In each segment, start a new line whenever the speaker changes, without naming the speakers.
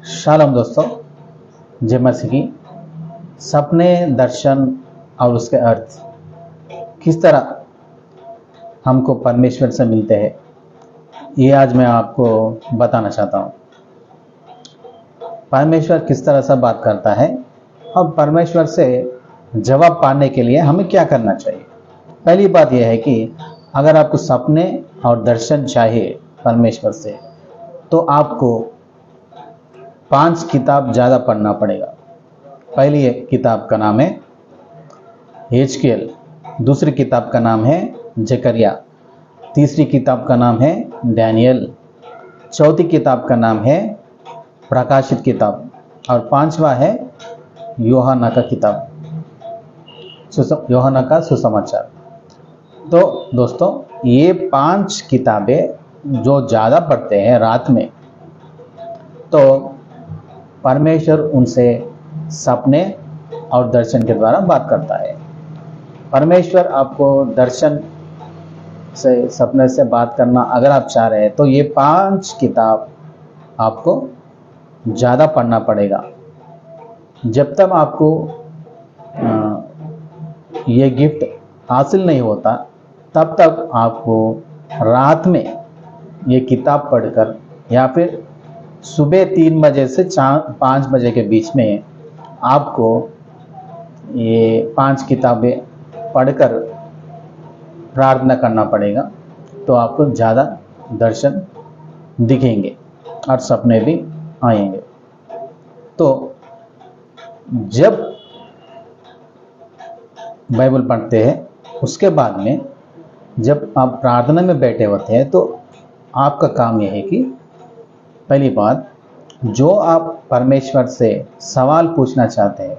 Shalom दोस्तों, जय मसीह की। सपने, दर्शन और उसके अर्थ किस तरह हमको परमेश्वर से मिलते हैं, ये आज मैं आपको बताना चाहता हूँ। परमेश्वर किस तरह से बात करता है और परमेश्वर से जवाब पाने के लिए हमें क्या करना चाहिए। पहली बात यह है कि अगर आपको सपने और दर्शन चाहिए परमेश्वर से, तो आपको 5 किताब ज़्यादा पढ़ना पड़ेगा। पहली किताब का नाम है हिजकिय्याह, दूसरी किताब का नाम है जकरिया, तीसरी किताब का नाम है डैनियल, चौथी किताब का नाम है प्रकाशित किताब और पांचवा है यूहन्ना का किताब, यूहन्ना का सुसमाचार। तो दोस्तों, ये 5 किताबें जो ज़्यादा पढ़ते हैं रात में, तो परमेश्वर उनसे सपने और दर्शन के द्वारा बात करता है। परमेश्वर आपको दर्शन से, सपने से बात करना अगर आप चाह रहे हैं, तो ये 5 किताब आपको ज़्यादा पढ़ना पड़ेगा। जब तक आपको ये गिफ्ट हासिल नहीं होता, तब तक आपको रात में ये किताब पढ़कर या फिर सुबह 3 बजे से 5 बजे के बीच में आपको ये 5 किताबें पढ़कर प्रार्थना करना पड़ेगा। तो आपको ज़्यादा दर्शन दिखेंगे और सपने भी आएंगे। तो जब बाइबल पढ़ते हैं, उसके बाद में जब आप प्रार्थना में बैठे होते हैं, तो आपका काम यह है कि पहली बात, जो आप परमेश्वर से सवाल पूछना चाहते हैं,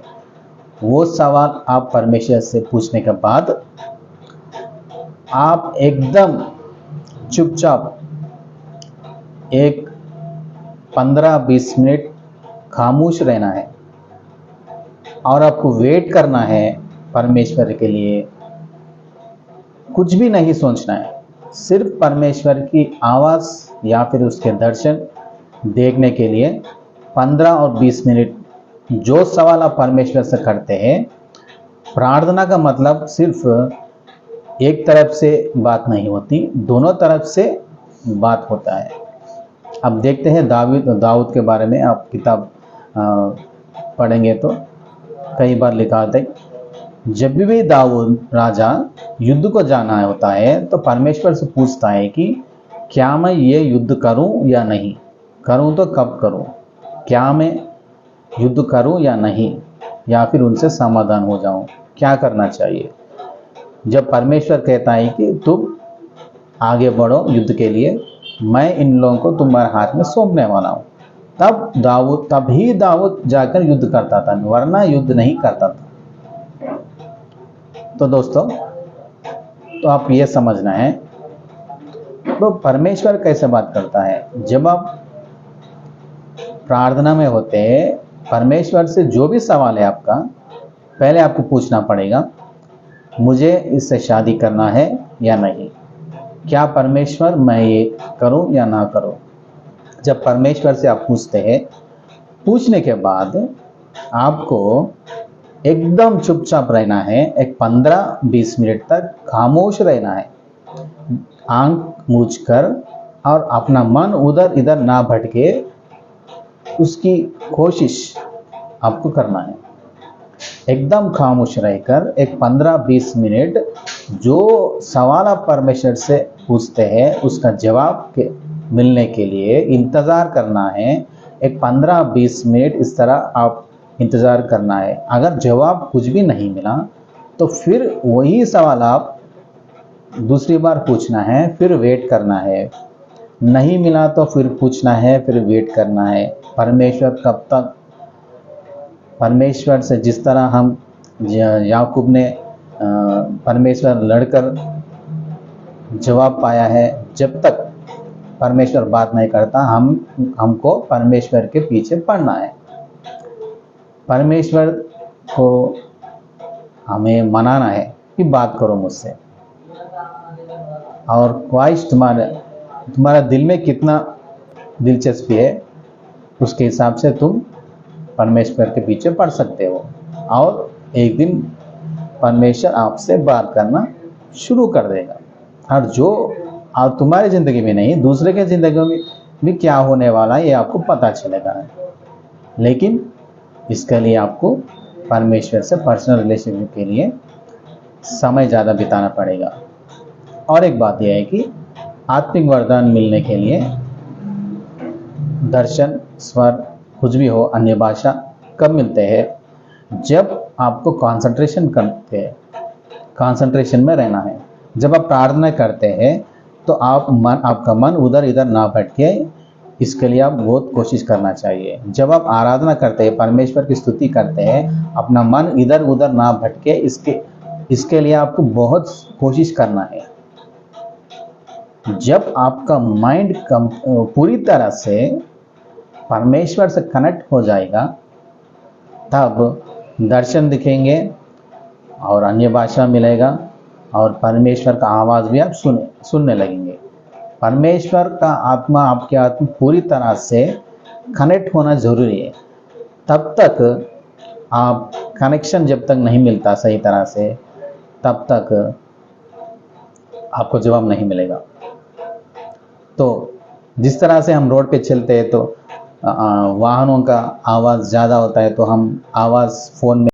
वो सवाल आप परमेश्वर से पूछने के बाद आप एकदम चुपचाप एक 15-20 मिनट खामोश रहना है और आपको वेट करना है परमेश्वर के लिए। कुछ भी नहीं सोचना है, सिर्फ परमेश्वर की आवाज़ या फिर उसके दर्शन देखने के लिए 15 और 20 मिनट जो सवाल आप परमेश्वर से करते हैं। प्रार्थना का मतलब सिर्फ एक तरफ से बात नहीं होती, दोनों तरफ से बात होता है। अब देखते हैं दाऊद के बारे में आप किताब पढ़ेंगे तो कई बार लिखा है, जब भी दाऊद राजा युद्ध को जाना होता है, तो परमेश्वर से पूछता है कि क्या मैं ये युद्ध करूं या नहीं, करूं तो कब करूं, क्या मैं युद्ध करूं या नहीं, या फिर उनसे समाधान हो जाऊं, क्या करना चाहिए। जब परमेश्वर कहता है कि तुम आगे बढ़ो युद्ध के लिए, मैं इन लोगों को तुम्हारे हाथ में सौंपने वाला हूं, तभी दाऊद जाकर युद्ध करता था, वरना युद्ध नहीं करता था। तो दोस्तों, तो आप ये समझना है, तो परमेश्वर कैसे बात करता है। जब आप प्रार्थना में होते हैं, परमेश्वर से जो भी सवाल है आपका, पहले आपको पूछना पड़ेगा, मुझे इससे शादी करना है या नहीं, क्या परमेश्वर मैं ये करूं या ना करूं। जब परमेश्वर से आप पूछते हैं, पूछने के बाद आपको एकदम चुपचाप रहना है, एक 15-20 मिनट तक खामोश रहना है, आंख मूंद कर, और अपना मन उधर इधर ना भटके, उसकी कोशिश आपको करना है। एकदम खामोश रहकर एक 15-20 मिनट जो सवाल आप परमेश्वर से पूछते हैं, उसका जवाब मिलने के लिए इंतज़ार करना है। एक 15-20 मिनट इस तरह आप इंतज़ार करना है। अगर जवाब कुछ भी नहीं मिला, तो फिर वही सवाल आप दूसरी बार पूछना है, फिर वेट करना है। नहीं मिला तो फिर पूछना है, फिर वेट करना है। परमेश्वर से जिस तरह हम याकूब ने परमेश्वर लड़कर जवाब पाया है, जब तक परमेश्वर बात नहीं करता, हमको परमेश्वर के पीछे पड़ना है। परमेश्वर को हमें मनाना है कि बात करो मुझसे, और ख्वाहिश तुम्हारा दिल में कितना दिलचस्पी है, उसके हिसाब से तुम परमेश्वर के पीछे पड़ सकते हो और एक दिन परमेश्वर आपसे बात करना शुरू कर देगा। और जो आप तुम्हारी ज़िंदगी में नहीं, दूसरे के ज़िंदगी में भी क्या होने वाला है ये आपको पता चलेगा। लेकिन इसके लिए आपको परमेश्वर से पर्सनल रिलेशनशिप के लिए समय ज़्यादा बिताना पड़ेगा। और एक बात यह है कि आत्मिक वरदान मिलने के लिए दर्शन, स्वर, कुछ भी हो, अन्य भाषा कब मिलते हैं? जब आपको कंसंट्रेशन करते हैं, कंसंट्रेशन में रहना है। जब आप प्रार्थना करते हैं तो आपका मन उधर इधर ना भटके, इसके लिए आप बहुत कोशिश करना चाहिए। जब आप आराधना करते हैं, परमेश्वर की स्तुति करते हैं, अपना मन इधर उधर ना भटके, इसके लिए आपको बहुत कोशिश करना है। जब आपका माइंड पूरी तरह से परमेश्वर से कनेक्ट हो जाएगा, तब दर्शन दिखेंगे और अन्य भाषा मिलेगा और परमेश्वर का आवाज़ भी आप सुनने लगेंगे। परमेश्वर का आत्मा, आपके आत्मा पूरी तरह से कनेक्ट होना ज़रूरी है। तब तक आप कनेक्शन जब तक नहीं मिलता सही तरह से, तब तक आपको जवाब नहीं मिलेगा। तो जिस तरह से हम रोड पे चलते हैं तो वाहनों का आवाज़ ज़्यादा होता है, तो हम आवाज़ फ़ोन में